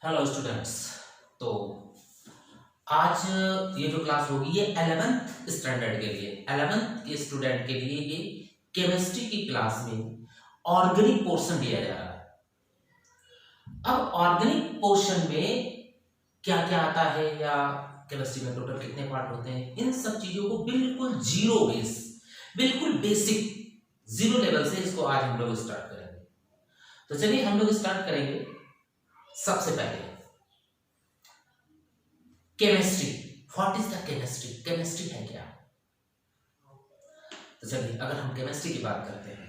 Hello students. तो आज ये जो क्लास होगी ये 11th स्टैंडर्ड के लिए 11th के स्टूडेंट के लिए ये केमिस्ट्री की क्लास में ऑर्गेनिक पोर्शन दिया जा रहा है। अब ऑर्गेनिक पोर्शन में क्या क्या आता है या केमिस्ट्री में टोटल कितने पार्ट होते हैं, इन सब चीजों को बिल्कुल जीरो बेस, बिल्कुल बेसिक जीरो लेवल से इसको आज हम लोग स्टार्ट करेंगे। तो चलिए हम लोग स्टार्ट करेंगे। सबसे पहले chemistry. What is the chemistry? Chemistry है क्या? तो चलिए अगर हम केमिस्ट्री की बात करते हैं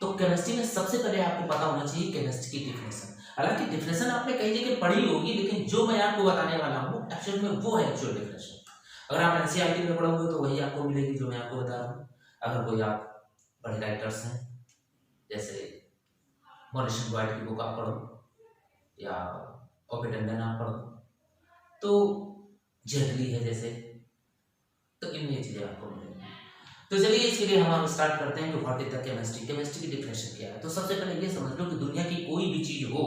तो केमिस्ट्री में सबसे पहले आपको पता होना चाहिए केमिस्ट्री की डिफिनेशन। हालांकि डिफिनेशन आपने कई जगह पढ़ी होगी, लेकिन जो मैं आपको बताने वाला हूँ एक्चुअल में वो है एक्चुअल डिफिनेशन। अगर आप एनसीईआरटी में पढ़ोगे तो वही आपको मिलेगी जो मैं आपको बता रहा हूँ। अगर कोई आप बड़े राइटर्स हैं जैसे मॉरिसन वाइट की बुक आप पढ़ो या ओपी टंडन आप पढ़ो तो जेटली है जैसे, तो इनमें चीजें आपको मिलेंगी। तो चलिए इसके लिए हम स्टार्ट करते हैं कि what is the chemistry. Chemistry की डिफिनेशन क्या है? तो सबसे पहले ये समझ लो कि दुनिया की कोई भी चीज हो,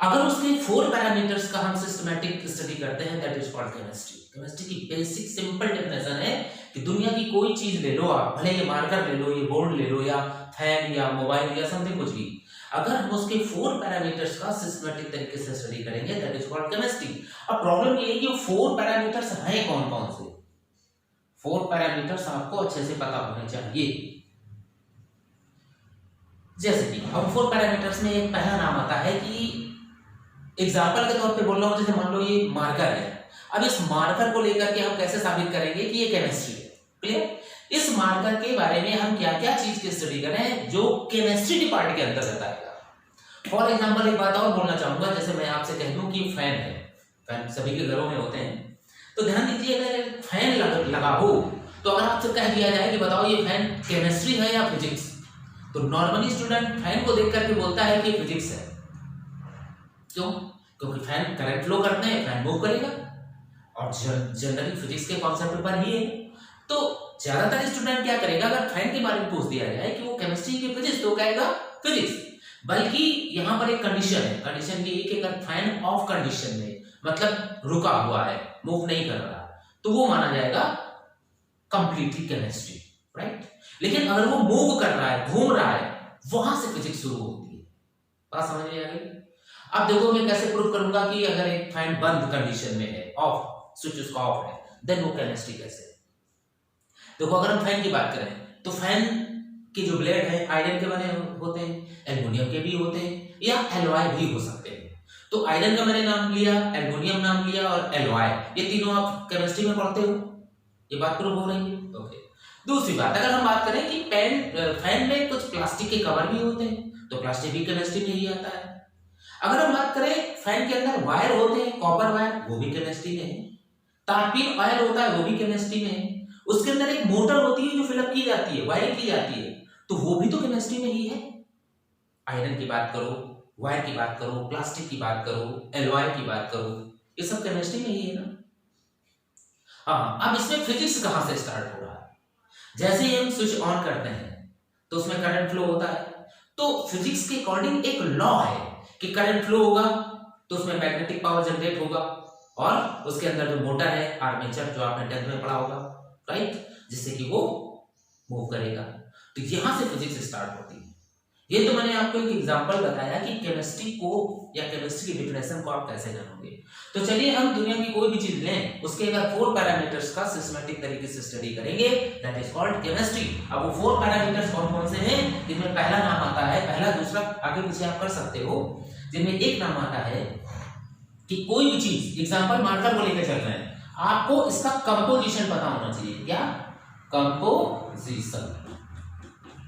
अगर उसके 4 पैरामीटर्स का हम सिस्टमैटिक स्टडी करते हैं that is called chemistry. Chemistry की बेसिक सिंपल डेफिनेशन है कि दुनिया की कोई चीज ले लो आप, भले ये मार्कर ले लो, ये बोर्ड ले लो या फैन या मोबाइल या समथिंग कुछ भी, अगर हम उसके 4 पैरामीटर्स का सिस्टमैटिक तरीके से स्टडी करेंगे दैट इज कॉल्ड केमिस्ट्री। अब प्रॉब्लम ये है कि 4 पैरामीटर्स हैं कौन कौन से। 4 पैरामीटर्स आपको अच्छे से पता होने चाहिए। जैसे कि अब 4 पैरामीटर्स में एक पहला नाम आता है कि एग्जाम्पल के तौर पे बोल रहा हूं, जैसे मान लो ये मार्कर है। अब इस मार्कर को लेकर के हम कैसे साबित करेंगे कि ये केमिस्ट्री है? क्लियर? इस मार्कर के बारे में हम क्या क्या चीज की स्टडी करें जो केमिस्ट्री डिपार्ट के अंतर्गत आएगा। फॉर एग्जाम्पल एक बात और बोलना चाहूंगा, जैसे मैं आपसे कह दूं कि फैन है, फैन सभी के घरों में होते हैं, तो ध्यान दीजिए अगर फैन लगा हो तो अगर आपसे कह दिया जाए कि बताओ ये फैन केमिस्ट्री है या फिजिक्स, तो नॉर्मली स्टूडेंट फैन को देख करके बोलता है कि फिजिक्स है। क्यों? क्योंकि फैन करंट फ्लो करते हैं, फैन मूव करेगा और जनरली फिजिक्स के कॉन्सेप्ट पर ही है। तो ज्यादातर स्टूडेंट क्या करेगा, अगर फैन के बारे में पूछ दिया जाए कि वो केमिस्ट्री की फिजिक्स, तो कहेगा फिजिक्स। बल्कि यहां पर एक कंडीशन है, कंडीशन ये है कि अगर फैन ऑफ कंडीशन में मतलब रुका हुआ है, मूव नहीं कर रहा, तो वो माना जाएगा कंप्लीटली केमिस्ट्री, राइट? लेकिन अगर वो मूव कर रहा है, घूम रहा है, वहां से फिजिक्स शुरू होती है। बात समझ में आ गई? अब देखो मैं कैसे प्रूव करूंगा कि अगर एक फैन बंद कंडीशन में है, ऑफ, स्विच उसका ऑफ है, देन वो केमिस्ट्री कैसे? देखो अगर हम फैन की बात करें तो फैन के जो ब्लेड है आयरन के बने होते हैं, एल्युमिनियम के भी होते हैं या एलॉय भी हो सकते हैं। तो आयरन का मैंने नाम लिया, एल्युमिनियम नाम लिया और एलॉय, ये तीनों आप केमिस्ट्री में पढ़ते हो, ये बात प्रूव हो रही है। ओके। दूसरी बात, अगर हम बात करें कि फैन में कुछ प्लास्टिक के कवर भी होते हैं, तो प्लास्टिक भी केमिस्ट्री में ही आता है। अगर हम बात करें फैन के अंदर वायर होते हैं, कॉपर वायर, वो भी केमिस्ट्री में है। तारपीन ऑयल होता है, वो भी केमिस्ट्री में है। उसके अंदर एक मोटर होती है जो फिलअप की जाती है, वायरिंग की जाती है, तो वो भी तो केमिस्ट्री में ही है। आयरन की बात करो, वायर की बात करो, प्लास्टिक की बात करो, एलॉय की बात करो, ये सब केमिस्ट्री में ही है ना। हाँ, अब इसमें फिजिक्स कहां से स्टार्ट हो रहा है? जैसे ही हम स्विच ऑन करते हैं तो उसमें करंट फ्लो होता है, तो फिजिक्स के अकॉर्डिंग एक लॉ है कि करंट फ्लो होगा तो उसमें मैग्नेटिक पावर जनरेट होगा और उसके अंदर जो मोटर है आर्मेचर, जो आपने 10th में पढ़ा होगा, राइट, जिससे कि वो मूव करेगा। तो यहां से फिजिक्स स्टार्ट होती है। ये तो मैंने आपको एक एग्जांपल बताया कि केमिस्ट्री को या केमिस्ट्री की डिफिनेशन को आप कैसे जानोगे। तो चलिए हम दुनिया की कोई भी चीज लें, उसके अगर 4 पैरामीटर्स का सिस्टमैटिक तरीके से स्टडी करेंगे दैट इज कॉल्ड केमिस्ट्री। अब वो 4 पैरामीटर्स कौन कौन से हैं, जिनमें पहला नाम आता है, पहला दूसरा आगे पीछे आप कर सकते हो, जिनमें एक नाम आता है कि कोई भी चीज, एग्जांपल मार्कर को लेकर चल रहे हैं, आपको इसका कंपोजिशन पता होना चाहिए। क्या? कंपोजिशन।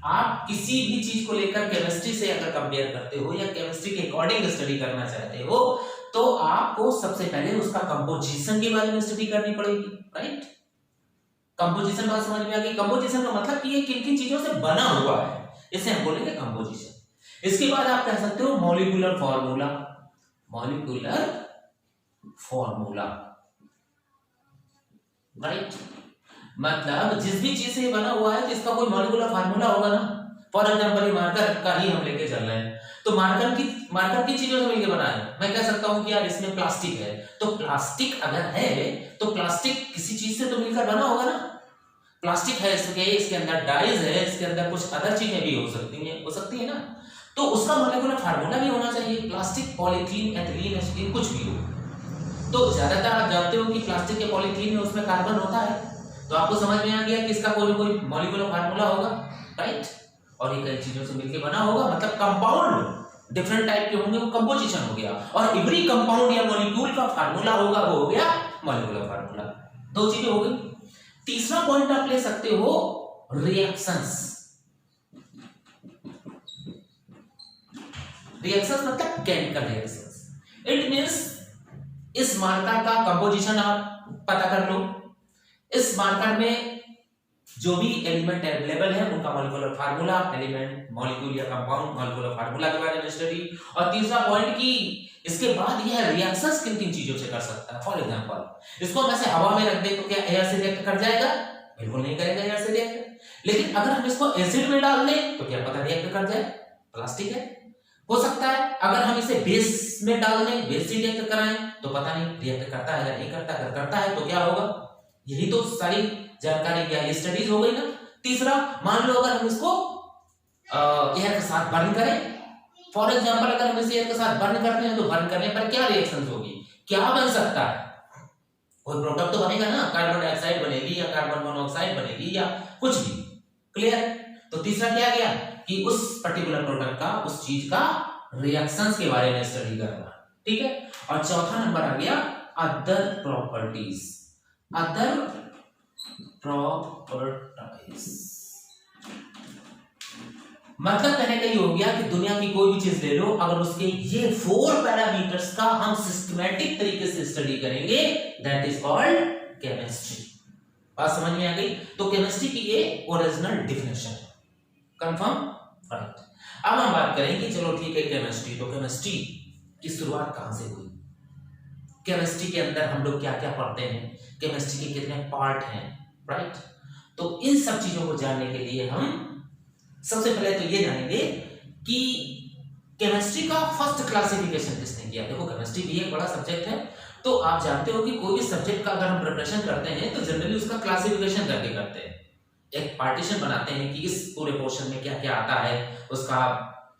आप किसी भी चीज को लेकर केमिस्ट्री से अगर कंपेयर करते हो या केमिस्ट्री के अकॉर्डिंग स्टडी करना चाहते हो, तो आपको सबसे पहले उसका कंपोजिशन के बारे में स्टडी करनी पड़ेगी, राइट? कंपोजिशन बात समझ में आ गई? कंपोजिशन का मतलब कि ये किन किन चीजों से बना हुआ है, इसे हम बोलेंगे कंपोजिशन। इसके बाद आप कह सकते हो molecular formula, molecular formula, right? मतलब जिस भी चीज से बना हुआ है तो इसका कोई मॉलिक्यूलर फार्मूला होगा ना। फॉर एग्जांपल ये मार्कर का ही हम लेके चल रहे हैं, तो तो मार्कर की चीजों से मिलकर बना है। मैं कह सकता हूं कि यार इसमें प्लास्टिक है, तो प्लास्टिक अगर है तो प्लास्टिक किसी चीज से तो मिलकर बना होगा ना। प्लास्टिक है, इसके अंदर डाइज है, इसके अंदर कुछ अदर चीजें भी हो सकती है ना। तो उसका मॉलिक्यूलर फार्मूला भी होना चाहिए, प्लास्टिक, पॉलीथीन, एथिलीन, एसिटीन, कुछ भी हो। तो ज्यादातर आप जानते हो कि प्लास्टिक के पॉलीथीन में उसमें कार्बन होता है, तो आपको समझ में आ गया कि इसका कोई ना कोई मॉलिक्यूलर फार्मूला होगा, राइट। और ये कई चीजों से मिलकर बना होगा, मतलब कंपाउंड डिफरेंट टाइप के होंगे, वो कंपोजिशन हो गया। और एवरी कंपाउंड या मॉलिक्यूल का फार्मूला होगा, वो हो गया मॉलिक्यूलर फार्मूला। दो चीजें हो गई। तीसरा पॉइंट आप ले सकते हो रिएक्शंस। रिएक्शंस मतलब केमिकल रिएक्शंस। इट मींस इस मार्कर का कंपोजिशन आप पता कर लो, इस मार्कर में जो भी एलिमेंट अवेलेबल है उनका मॉलिक्यूलर फार्मूला, एलिमेंट, मॉलिक्यूल या कंपाउंड, मॉलिक्यूलर फार्मूला के बारे में स्टडी। और तीसरा पॉइंट कि इसके बाद यह रिएक्शंस किन किन चीजों से कर सकता है। फॉर एग्जांपल इसको हम ऐसे हवा में रख दें तो क्या एयर से रिएक्ट कर जाएगा? बिल्कुल नहीं करेगा एयर से रिएक्ट। लेकिन अगर हम इसको एसिड में डाल दें तो क्या पता रिएक्ट कर जाए? प्लास्टिक है, हो सकता है। अगर हम इसे बेस में डाल दें, बेस से रिएक्ट कराएं तो पता नहीं रिएक्ट करता है या नहीं करता। अगर करता है तो क्या होगा? यही तो सारी जानकारी या स्टडीज हो गई ना। तीसरा, मान लो अगर हम इसको एयर के साथ बर्न करें, फॉर एग्जांपल अगर हम इसे एयर के साथ बर्न करते हैं तो बर्न करने पर क्या रिएक्शंस होगी, क्या बन सकता है? कोई प्रोडक्ट तो बनेगा ना, कार्बन डाइऑक्साइड बनेगी या कार्बन मोनोऑक्साइड बनेगी या कुछ भी। क्लियर? तो तीसरा क्या गया कि उस पर्टिकुलर प्रोडक्ट का, उस चीज का रिएक्शंस के बारे में स्टडी करना, ठीक है। और चौथा नंबर आ गया अदर प्रॉपर्टीज। अदर प्रॉपर्टीज मतलब कहने का ये हो गया कि दुनिया की कोई भी चीज ले लो, अगर उसके ये 4 पैरामीटर्स का हम सिस्टमैटिक तरीके से स्टडी करेंगे, दैट इज कॉल्ड केमिस्ट्री। बात समझ में आ गई? तो केमिस्ट्री की ये ओरिजिनल डेफिनेशन है। कंफर्म? राइट। अब हम बात करें कि चलो ठीक है केमिस्ट्री, तो केमिस्ट्री की शुरुआत कहां से हुई? केमिस्ट्री के अंदर हम लोग क्या क्या पढ़ते हैं, केमिस्ट्री के कितने पार्ट हैं, राइट। तो इन सब चीजों को जानने के लिए हम सबसे पहले तो ये जानेंगे कि केमिस्ट्री का फर्स्ट क्लासिफिकेशन किसने किया। देखो केमिस्ट्री भी एक बड़ा सब्जेक्ट है, तो आप जानते हो कि कोई भी सब्जेक्ट का अगर हम प्रिपरेशन करते हैं तो जनरली उसका क्लासिफिकेशन करके करते हैं। एक पार्टीशन बनाते हैं कि इस पूरे पोर्शन में क्या क्या आता है, उसका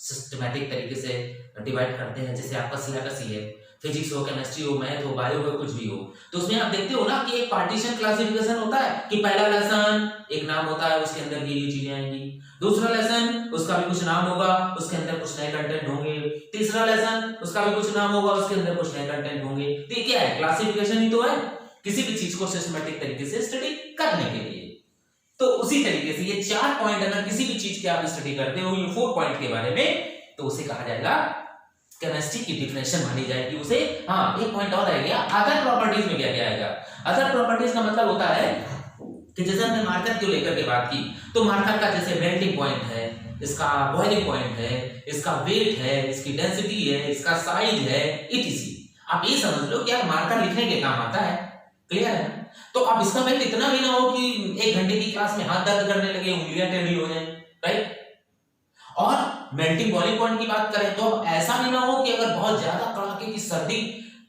सिस्टमैटिक तरीके से डिवाइड करते हैं। जैसे आपका सिलेबस ही है, फिजिक्स हो, केमिस्ट्री हो, मैथ हो, बायो हो, कुछ भी हो, तो उसमें आप देखते हो ना कि एक पार्टीशन क्लासिफिकेशन होता है कि पहला लेसन एक नाम होता है, उसके अंदर ये चीजें आएंगी। दूसरा लेसन उसका भी कुछ नाम होगा, उसके अंदर कुछ नए कंटेंट होंगे। तीसरा लेसन उसका भी कुछ नाम होगा, उसके अंदर कुछ नए कंटेंट होंगे। तो ये क्या है? क्लासिफिकेशन ही तो है, किसी भी चीज को सिस्टमैटिक तरीके से स्टडी करने के लिए। तो उसी तरीके से ये 4 पॉइंट अगर किसी भी चीज के आप स्टडी करते हो, ये 4 पॉइंट के बारे में, तो उसे कहा जाएगा केमिस्ट्री की डिफिनेशन मानी जाएगी उसे। हाँ, एक पॉइंट और रह गया, अदर प्रॉपर्टीज में क्या क्या आएगा? अदर प्रॉपर्टीज का मतलब होता है कि जैसे हमने मार्कर को लेकर के बात की, तो मार्कर का जैसे मेल्टिंग पॉइंट है, इसका बॉइलिंग पॉइंट है, इसका वेट है, इसकी डेंसिटी है, इसका साइज है, इटीसी। आप ये समझ लो कि यार मार्कर लिखने के काम आता है। क्लियर है? तो अब इसका वेट इतना भी ना हो कि 1 घंटे की क्लास में हाथ दर्द करने लगे, उंगलियां टेढ़ी हो जाए, राइट। और मेल्टिंग बॉइलिंग पॉइंट की बात करें तो अब ऐसा भी ना हो कि अगर बहुत ज्यादा कड़ाके की सर्दी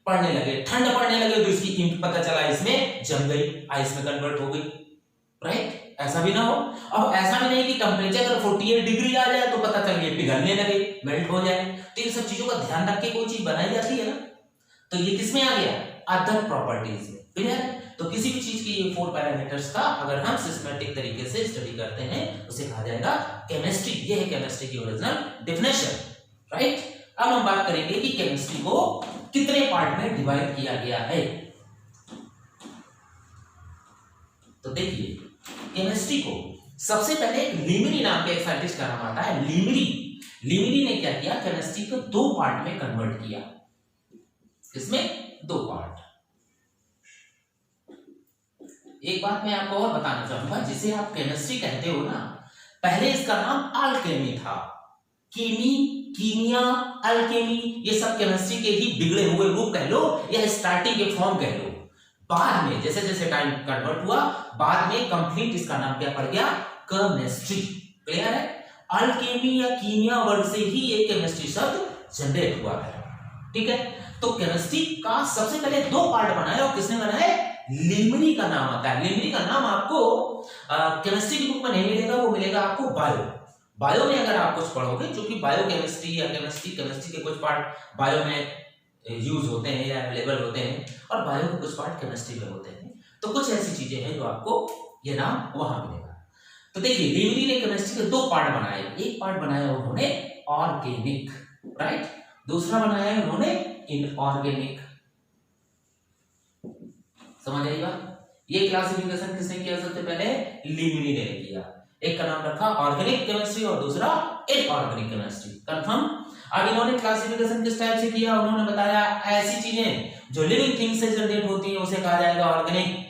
पड़ने लगे, ठंड पड़ने लगे, तो इसकी इंक पता चला इसमें जम गई, आइस में कन्वर्ट हो गई, राइट। ऐसा भी ना हो। अब ऐसा भी नहीं कि टेम्परेचर अगर 48 डिग्री आ जाए तो पता चल गया पिघलने लगे, मेल्ट हो जाए। तो इन सब चीजों का ध्यान रख के कोई चीज बनाई जाती है ना, तो ये किसमें आ गया? अदर प्रॉपर्टीज में। क्लियर? तो किसी भी चीज की ये 4 पैरामीटर्स का अगर हम सिस्टमैटिक तरीके से स्टडी करते हैं, उसे कहा जाएगा केमिस्ट्री। ये है केमिस्ट्री की ओरिजिनल डेफिनेशन, राइट। अब हम बात करेंगे कि केमिस्ट्री को कितने पार्ट में डिवाइड किया गया है। तो देखिए केमिस्ट्री को सबसे पहले लीमरी नाम के एक साइंटिस्ट का नाम आता है, लीमरी ने क्या किया? केमिस्ट्री को 2 पार्ट में कन्वर्ट किया। इसमें 2 पार्ट। एक बात मैं आपको और बताना चाहूंगा, जिसे आप केमिस्ट्री कहते हो ना, पहले इसका नाम अल्केमी था। कीमिया, अल्केमी, ये सब केमिस्ट्री के ही बिगड़े हुए रूप कह लो या स्टार्टिंग के फॉर्म कह लो। बाद में जैसे जैसे टाइम कन्वर्ट हुआ, बाद में कंप्लीट इसका नाम क्या पड़ गया? केमिस्ट्री। क्लियर है? अल्केमी या कीमिया वर्ड से ही ये केमिस्ट्री शब्द जनरेट हुआ है। ठीक है, तो केमिस्ट्री का सबसे पहले दो पार्ट बनाए और किसने बनाए? लीमरी का नाम आता है। लीमरी का नाम आपको केमिस्ट्री की बुक में नहीं मिलेगा, वो मिलेगा आपको बायो में अगर आप कुछ पढ़ोगे, क्योंकि बायो केमिस्ट्री या केमिस्ट्री के कुछ पार्ट बायो में यूज होते हैं या अवेलेबल होते हैं और बायो के कुछ पार्ट केमिस्ट्री में होते हैं। तो कुछ ऐसी चीजें हैं जो आपको ये नाम वहां मिलेगा। तो देखिए, लीमरी ने केमिस्ट्री के दो पार्ट बनाए। एक पार्ट बनाया उन्होंने ऑर्गेनिक, राइट, दूसरा बनाया है उन्होंने इनऑर्गेनिक। समझ आई बात? ये क्लासिफिकेशन किसने किया? सबसे पहले लीमरी ने किया। एक का नाम रखा ऑर्गेनिक केमिस्ट्री और दूसरा इनऑर्गेनिक केमिस्ट्री। कंफर्म? अब इन्होंने क्लासिफिकेशन किस टाइप से किया? उन्होंने बताया ऐसी चीजें जो लिविंग थिंग्स से जनरेट होती हैं उसे कहा जाएगा ऑर्गेनिक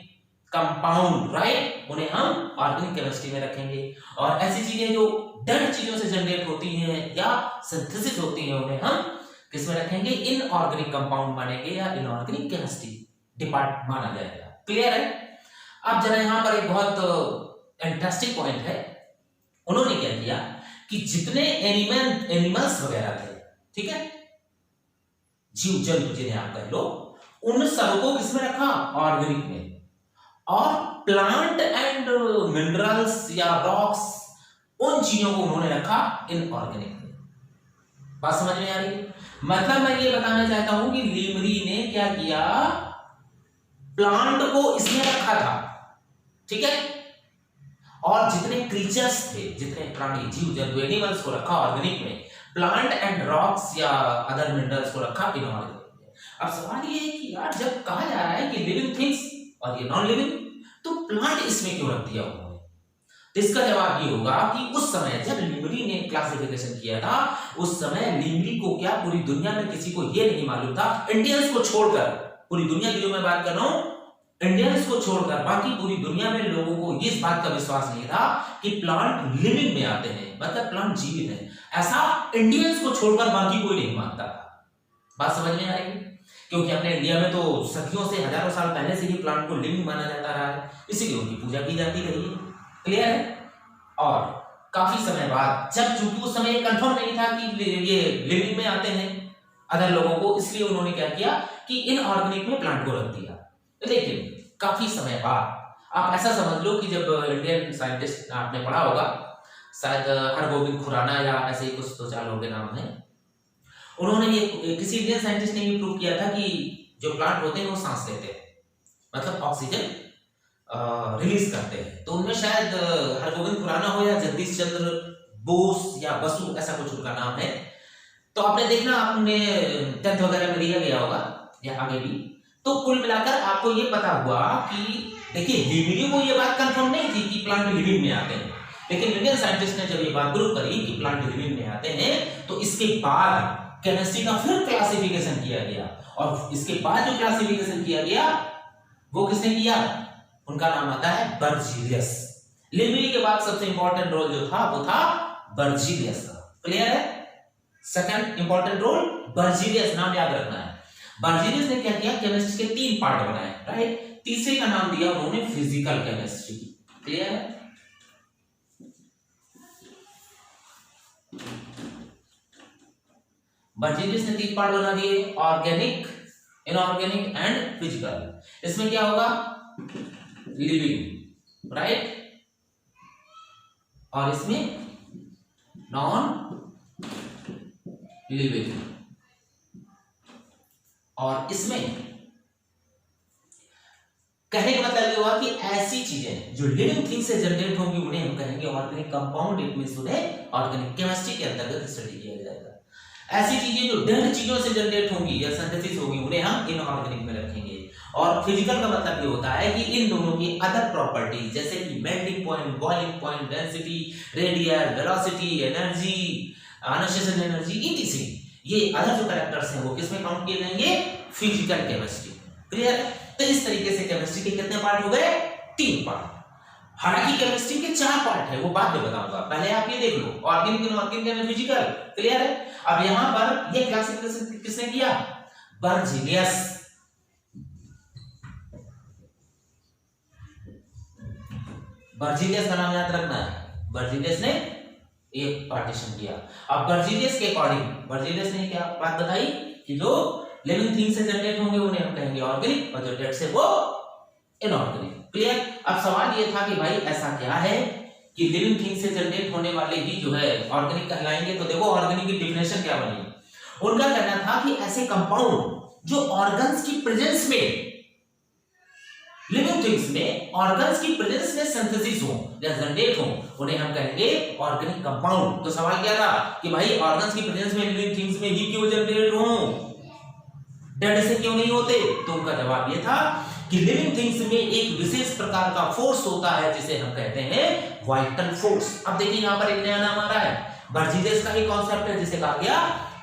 कंपाउंड, राइट, उन्हें हम ऑर्गेनिक केमिस्ट्री में रखेंगे। और ऐसी चीजें जो डेड चीजों से जनरेट होती हैं या सिंथेसिस होती हैं उन्हें हम किसमें रखेंगे? इनऑर्गेनिक कंपाउंड मानेंगे या इनऑर्गेनिक केमिस्ट्री डिपार्ट माना जाएगा। क्लियर है? अब जरा यहां पर एक बहुत इंटरेस्टिंग पॉइंट है। उन्होंने क्या किया कि जितने एनिमल्स वगैरह थे, ठीक है, जीव जंतु जिन्हें आप कह लो, उन सबको किसमें रखा? ऑर्गेनिक में। और प्लांट एंड मिनरल्स या रॉक्स, उन चीजों को उन्होंने रखा इनऑर्गेनिक में। बात समझ में आ रही है? मतलब मैं ये बताना चाहता हूं कि लीमरी ने क्या किया, प्लांट को इसमें रखा था, ठीक है, और जितने क्रीचर्स थे, जितने प्राणी जीव जंतु एनिमल्स को रखा ऑर्गेनिक में, प्लांट एंड रॉक्स या अदर मिनरल्स को रखा इनऑर्गेनिक में। अब सवाल ये है कि यार जब कहा जा रहा है कि लिविंग थिंग्स और ये नॉन लिविंग, तो प्लांट इसमें क्यों रख दिया उन्होंने? तो इसका जवाब ये होगा कि उस समय जब लीमरी ने क्लासिफिकेशन किया था, उस समय लीमरी को क्या पूरी दुनिया में किसी को ये नहीं मालूम था, इंडियंस को छोड़कर, पूरी दुनिया की जो मैं बात कर रहा हूं, इंडियंस को छोड़कर बाकी पूरी दुनिया में लोगों को इस बात का विश्वास नहीं था कि प्लांट लिविंग में आते हैं, मतलब प्लांट जीवित है। ऐसा इंडियंस को छोड़कर बाकी कोई नहीं मानता था। बात समझ में आ रही है? क्योंकि अपने इंडिया में तो सदियों से, हजारों साल पहले से ही प्लांट को लिविंग माना जाता रहा है, इसीलिए उनकी पूजा की जाती रही है। क्लियर है? और काफी समय बाद, जब चूंकि उस समय कंफर्म नहीं था कि ये लिविंग में आते हैं अदर लोगों को, इसलिए उन्होंने क्या किया कि इनऑर्गेनिक में प्लांट को रख दिया। लेकिन काफी समय बाद आप ऐसा समझ लो कि जब इंडियन साइंटिस्ट आपने पढ़ा होगा, शायद हरगोविंद खुराना या ऐसे ही कुछ दो चार लोगों के नाम है, उन्होंने ये किसी इंडियन साइंटिस्ट ने ये प्रूव किया था कि जो प्लांट होते हैं वो सांस लेते हैं, मतलब ऑक्सीजन रिलीज करते हैं। तो उनमें शायद हरगोविंद खुराना हो या जगदीश चंद्र बोस या बसु, ऐसा कुछ उनका नाम है। तो आपने देखना, आपने 10th वगैरह में लिया गया होगा या आगे भी। तो कुल मिलाकर आपको ये पता हुआ कि देखिए, लीमरी को ये बात कंफर्म नहीं थी कि प्लांट लिविंग में आते हैं, लेकिन इंडियन साइंटिस्ट ने जब ये बात प्रूव करी कि प्लांट लिविंग में आते हैं, तो इसके बाद केमिस्ट्री का फिर क्लासिफिकेशन किया गया। और इसके बाद जो क्लासिफिकेशन किया गया वो किसने किया? उनका नाम आता है बर्जीलियस। लीमरी के बाद सबसे इंपॉर्टेंट रोल जो था वो था बर्जीलियस का। क्लियर है? सेकंड इंपॉर्टेंट रोल बर्जीलियस, नाम याद रखना है। बर्जीलियस ने क्या किया? केमिस्ट्री के 3 पार्ट बनाए, राइट। तीसरे का नाम दिया उन्होंने फिजिकल केमिस्ट्री। क्लियर है? बर्जीलियस ने 3 पार्ट बना दिए, ऑर्गेनिक, इनऑर्गेनिक एंड फिजिकल। इसमें क्या होगा? लिविंग, राइट, और इसमें नॉन लिविंग, और इसमें कहने का मतलब ये हुआ कि ऐसी चीजें जो लिविंग थिंग से जनरेट होंगी उन्हें हम कहेंगे ऑर्गेनिक कंपाउंड, इट मींस उन्हें ऑर्गेनिक केमिस्ट्री के अंतर्गत स्टडी किया जाएगा। ऐसी चीजें जो डेड चीजों से जनरेट होंगी या सिंथेसिस होगी उन्हें हम इनऑर्गेनिक में रखेंगे। और फिजिकल का मतलब ये होता है कि इन दोनों की अदर प्रॉपर्टीज, जैसे कि melting point, boiling point, density, radius, velocity, energy, unassociated energy, etc, ये अदर जो कैरेक्टर्स हैं वो किसमें काउंट किए जाएंगे? Physical chemistry. क्लियर है? तो इस तरीके से केमिस्ट्री के कितने पार्ट हो गए? 3 पार्ट। हालांकि केमिस्ट्री के 4 पार्ट है, वो बाद में बताऊंगा, पहले आप ये देख लो, organic, inorganic and physical. Clear है? अब यहां पर ये क्लासिफिकेशन किसने किया? बर्जीलियस। बर्जीलियस का नाम याद रखना है, बर्जीलियस ने एक पार्टीशन किया। अब बर्जीलियस के अकॉर्डिंग बर्जीलियस ने क्या बात बताई कि जो लिविंग थिंग से जनरेट होंगे उन्हें हम कहेंगे ऑर्गेनिक और जो डेड से वो इनऑर्गेनिक। क्लियर। अब सवाल ये था कि भाई ऐसा क्या है कि लिविंग थिंग से जनरेट होने वाले ही जो है ऑर्गेनिक कहलाएंगे। तो देखो ऑर्गेनिक की डिफिनेशन क्या बनी। उनका कहना था कि ऐसे कंपाउंड जो ऑर्गन्स की प्रेजेंस में, लिविंग थिंग्स में ऑर्गन्स की प्रेजेंस में सिंथेसिस हो या जनरेट हो, उन्हें हम कहेंगे ऑर्गेनिक कंपाउंड। तो सवाल क्या था कि भाई ऑर्गन्स की प्रेजेंस में लिविंग थिंग्स में ही क्यों जनरेट हो, डेड से क्यों नहीं होते। तो उनका जवाब ये था कि लिविंग थिंग्स में एक विशेष प्रकार का फोर्स होता है जिसे हम कहते हैं वाइटल फोर्स। अब देखिए यहां पर एक नया नाम आ रहा है, बर्जीलियस का ही कॉन्सेप्ट है जिसे कहा गया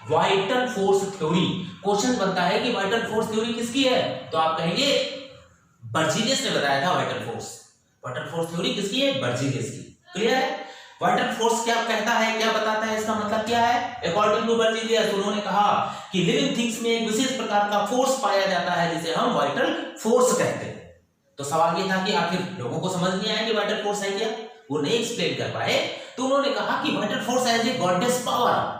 वाइटल फोर्स थ्योरी। क्वेश्चन बनता है कि वाइटल फोर्स थ्योरी किसकी है, तो आप कहेंगे बर्जीलियस ने बताया था vital force. Vital force theory किसकी है, बर्जीलियस की। क्लियर है। वाइटल फोर्स क्या कहता है, क्या बताता है, इसका मतलब क्या है। अकॉर्डिंग टू बर्जीलियस उन्होंने कहा कि लिविंग थिंग्स में एक विशेष प्रकार का फोर्स पाया जाता है जिसे हम वाइटल फोर्स कहते हैं। तो सवाल ये था कि आखिर लोगों को समझ नहीं आया कि वाइटल फोर्स है क्या, वो नहीं एक्सप्लेन कर पाए। तो उन्होंने कहा कि vital force as a goddess power,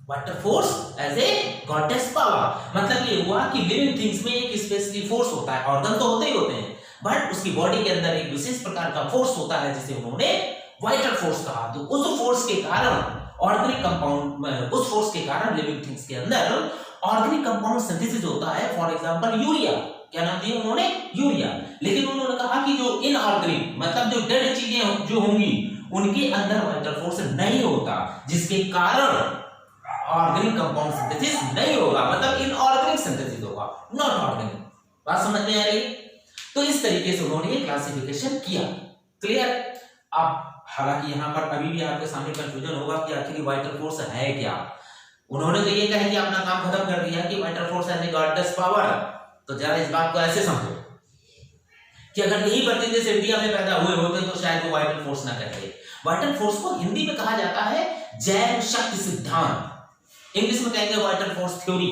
vital force as a goddess power. मतलब ये हुआ कि लिविंग थिंग्स में एक स्पेसिफिक फोर्स होता है, ऑर्गन तो होते ही होते हैं, बट उसकी बॉडी के अंदर एक विशेष प्रकार का फोर्स होता है जिसे उन्होंने वाइटल फोर्स कहा। तो उस फोर्स के कारण ऑर्गेनिक कंपाउंड, उस फोर्स के कारण लिविंग थिंग्स के अंदर ऑर्गेनिक कंपाउंड सिंथेसिस होता है। फॉर एग्जांपल यूरिया, क्या नाम दिया उन्होंने, यूरिया। लेकिन उन्होंने कहा कि जो इनऑर्गेनिक मतलब जो डेड चीजें जो होंगी उनके अंदर वाइटल फोर्स नहीं होता, जिसके कारण ऑर्गेनिक कंपाउंड सिंथेसिस नहीं होगा, मतलब इनऑर्गेनिक सिंथेसिस होगा, नॉट ऑर्गेनिक। बात समझ में आ रही। तो इस तरीके से उन्होंने ये क्लासिफिकेशन किया। क्लियर। अब हालांकि यहां पर अभी भी आपके सामने कंफ्यूजन होगा कि आखिर वाइटल फोर्स है क्या। उन्होंने तो ये कह दिया, अपना काम खत्म कर दिया कि vital force as a goddess power. तो जरा इस बात को ऐसे समझो कि अगर यही बर्जीलियस इंडिया में पैदा हुए होते तो शायद वो वाइटल फोर्स ना कहते। वाइटल फोर्स को हिंदी में कहा जाता है जैव शक्ति सिद्धांत, इंग्लिश में कहेंगे वाइटल फोर्स थ्योरी।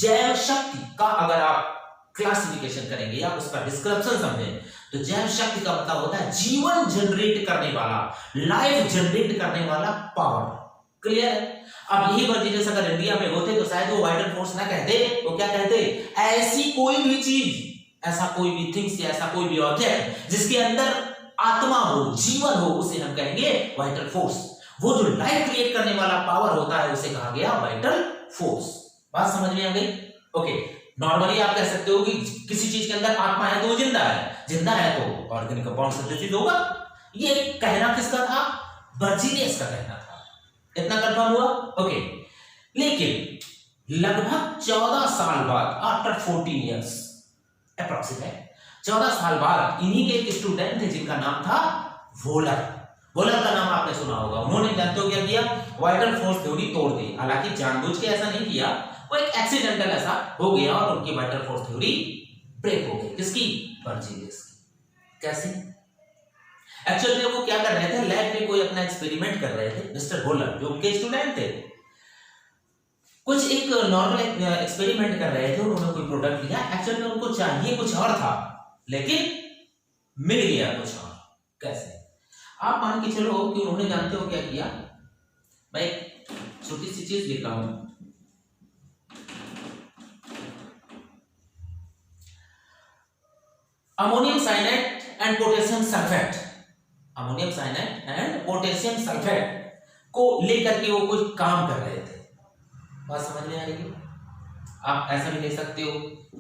जैव शक्ति का अगर आप क्लासिफिकेशन करेंगे या उसका डिस्क्रिप्शन समझें तो जैव शक्ति का मतलब होता है जीवन जनरेट करने वाला, लाइफ जनरेट करने वाला पावर। क्लियर है। अब यही बर्जीलियस अगर इंडिया में होते तो शायद वो वाइटल फोर्स ना कहते, वो क्या कहते, ऐसी कोई भी चीज, ऐसा कोई भी थिंग्स या ऐसा कोई भी ऑब्जेक्ट जिसके अंदर आत्मा हो, जीवन हो, उसे हम कहेंगे वाइटल फोर्स। वो जो लाइफ क्रिएट करने वाला पावर होता है उसे कहा गया वाइटल फोर्स। बात समझ में आ गई। ओके। नॉर्मली आप कह सकते हो कि किसी चीज के अंदर आत्मा है तो वो जिंदा है, जिंदा है तो ऑर्गेनिक कंपाउंड सिंथेसिस होगा। ये कहना किसका था, बर्जीलियस का कहना था। इतना कंफर्म हुआ। ओके। लेकिन लगभग 14 साल बाद, आफ्टर 14 इयर्स अप्रोक्सीमेट 14 साल बाद इन्हीं के एक स्टूडेंट थे जिनका नाम था वोलर। वोलर का नाम आपने सुना होगा। उन्होंने जानते हो क्या किया, वाइटल फोर्स थ्योरी तोड़ दी। हालांकि जानबूझ के ऐसा नहीं किया, वो एक एक्सीडेंटल ऐसा हो गया और उनकी वाइटल फोर्स थ्योरी ब्रेक हो गई। किसकी, बर्जीलियस की। कैसे, एक्चुअली वो क्या कर रहे थे, लैब में कोई अपना एक्सपेरिमेंट कर रहे थे। मिस्टर वोलर जो उनके स्टूडेंट थे, कुछ एक नॉर्मल एक्सपेरिमेंट कर रहे थे। उन्होंने कोई प्रोडक्ट लिया, एक्चुअली उनको चाहिए कुछ और था लेकिन मिल गया कुछ और। कैसे, आप मान के चलो कि उन्होंने, जानते हो क्या किया, मैं एक छोटी सी चीज लिख रहा हूं। Ammonium cyanide and potassium sulphate, ammonium cyanide and potassium sulphate को लेकर के वो कुछ काम कर रहे थे। बात समझ में आ रही है। आप ऐसा भी ले सकते हो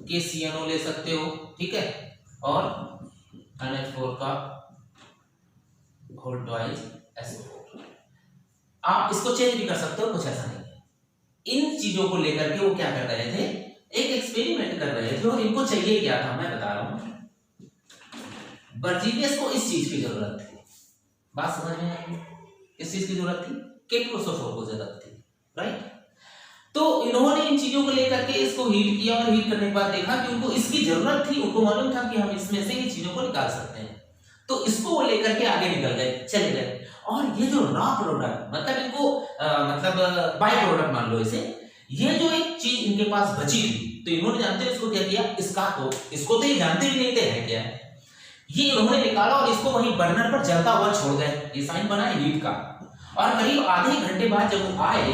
कि CNO ले सकते हो, ठीक है, और NH4 का होल ट्वाइस SO4। आप इसको चेंज भी कर सकते हो, कुछ ऐसा नहीं है। इन चीजों को लेकर के वो क्या कर रहे थे, एक एक्सपेरिमेंट कर रहे थे। और इनको चाहिए क्या था, मैं बता रहा हूं। बर्जीलियस को इस चीज की जरूरत थी। बात समझ में आई। इस चीज की जरूरत थी, केटोसोफोर को जरूरत थी, राइट। तो इन्होंने इन चीजों को लेकर के इसको हीट किया और हीट करने के बाद देखा कि उनको इसकी जरूरत थी। उनको मालूम था कि हम इसमें से इन चीजों को निकाल सकते हैं, तो इसको वो लेकर के आगे निकल गए, चले गए। और ये जो रॉ प्रोडक्ट, मतलब इनको मतलब बाय प्रोडक्ट मान लो इसे, ये जो एक चीज इनके पास बची थी, तो इन्होंने, जानते हो इसको क्या किया, इसको तो ये जानते भी नहीं थे है क्या, ये इन्होंने निकाला और इसको वहीं बर्नर पर जलता हुआ छोड़ गए। ये साइन बना है हीट का। और करीब आधे घंटे बाद जब वो आए,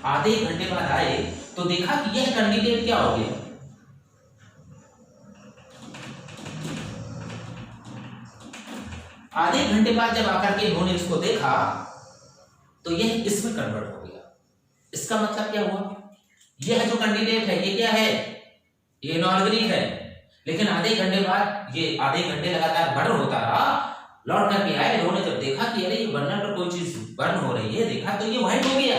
आधे घंटे बाद आए तो देखा कि यह कैंडिडेट क्या हो गया, आधे घंटे बाद जब आकर के इन्होंने इसको देखा तो यह इसमें कन्वर्ट हो गया। इसका मतलब क्या हुआ, यह जो कैंडिडेट है ये क्या है, ये इनऑर्गेनिक है, लेकिन आधे घंटे बाद ये आधे घंटे लगातार बर्न होता रहा, लौट करके आए, इन्होंने जब देखा कि अरे ये बर्नर पर कोई चीज बर्न हो रही है, देखा तो ये व्हाइट हो गया।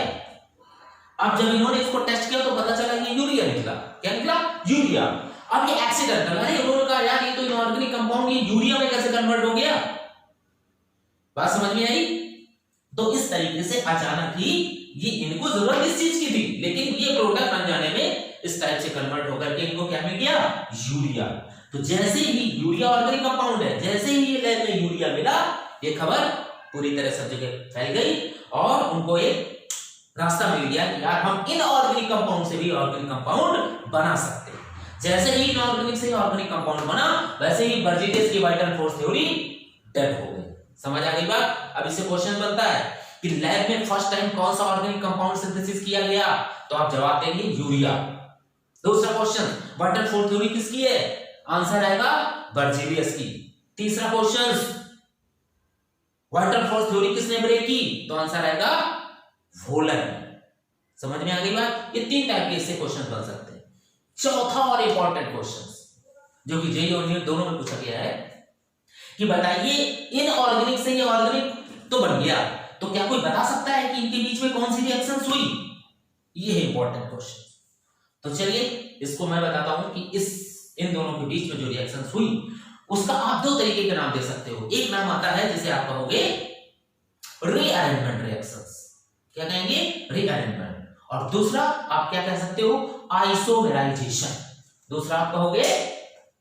अब जब इन्होंने इसको टेस्ट किया तो पता चला ये यूरिया निकला। क्या निकला, यूरिया। अब ये एक्सीडेंटल है, इन्होंने कहा यार ये तो इनऑर्गेनिक कंपाउंड ये यूरिया में कैसे कन्वर्ट हो गया, बात समझ में आई। तो इस तरीके से अचानक ही ये इनको जरूरत इस चीज की थी, लेकिन ये प्रोडक्ट बन जाने में इस टाइप से कन्वर्ट होकर के इनको क्या मिल गया, यूरिया। तो जैसे ही यूरिया ऑर्गेनिक कंपाउंड है, जैसे ही ये लैब में यूरिया मिला, ये खबर पूरी तरह सब जगह फैल गई और उनको एक रास्ता मिल गया कि यार हम इनऑर्गेनिक कंपाउंड से भी ऑर्गेनिक कंपाउंड बना सकते हैं। जैसे ही इनऑर्गेनिक से ऑर्गेनिक कंपाउंड बना, वैसे ही बर्जीलियस की वाइटल फोर्स थ्योरी डेड हो गई। समझ आ गई बात। अब इससे क्वेश्चन बनता है कि लैब में फर्स्ट टाइम कौन सा ऑर्गेनिक कंपाउंड सिंथेसिस किया गया, तो आप जवाब देंगे यूरिया। दूसरा क्वेश्चन, वाइटल फोर्स थ्योरी किसकी है, आंसर आएगा बर्जीलियस की। तीसरा क्वेश्चन, वाइटल फोर्स थ्योरी किसने ब्रेक की, तो आंसर आएगा वोलन। समझ में आ गई बात। ये तीन टाइप के इससे क्वेश्चन बन सकते हैं। चौथा और इंपॉर्टेंट क्वेश्चन जो कि जेईई और नीट दोनों में पूछा गया है कि बताइए इनऑर्गेनिक से ये ऑर्गेनिक तो बन गया, तो क्या कोई बता सकता है कि इनके बीच में कौन सी रिएक्शंस हुई। ये है इंपॉर्टेंट क्वेश्चन। तो चलिए इसको मैं बताता हूं कि इन दोनों के बीच में जो रिएक्शंस हुई उसका आप दो तरीके के नाम दे सकते हो। एक नाम आता है जिसे आप कहोगे रीअरेंजमेंट रिएक्शंस। क्या कहेंगे, रीअरेंजमेंट। और दूसरा आप क्या कह सकते हो, आइसोमेराइजेशन। दूसरा आप कहोगे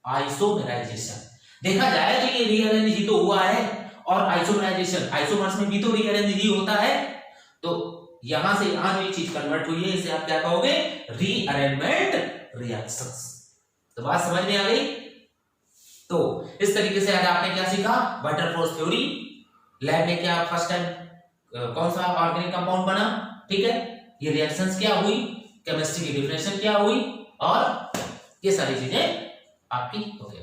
आइसोमेराइजेशन। देखा जाए तो ये रीअरेंज ही तो हुआ है, और आइसोमेराइजेशन, आइसोमर्स में भी तो रीअरेंज ही होता है। तो यहां से यहां जो चीज कन्वर्ट हुई है इसे आप क्या कहोगे, रीअरेंजमेंट रिएक्शंस। तो बात समझ में आ गई। तो इस तरीके से आज आपने क्या सीखा, वाइटल फोर्स थ्योरी, लैब में क्या फर्स्ट टाइम कौन सा ऑर्गेनिक कंपाउंड बना, ठीक है, ये रिएक्शंस क्या हुई, केमिस्ट्री की डिफिनेशन क्या हुई, और ये सारी चीजें आपकी हो गई।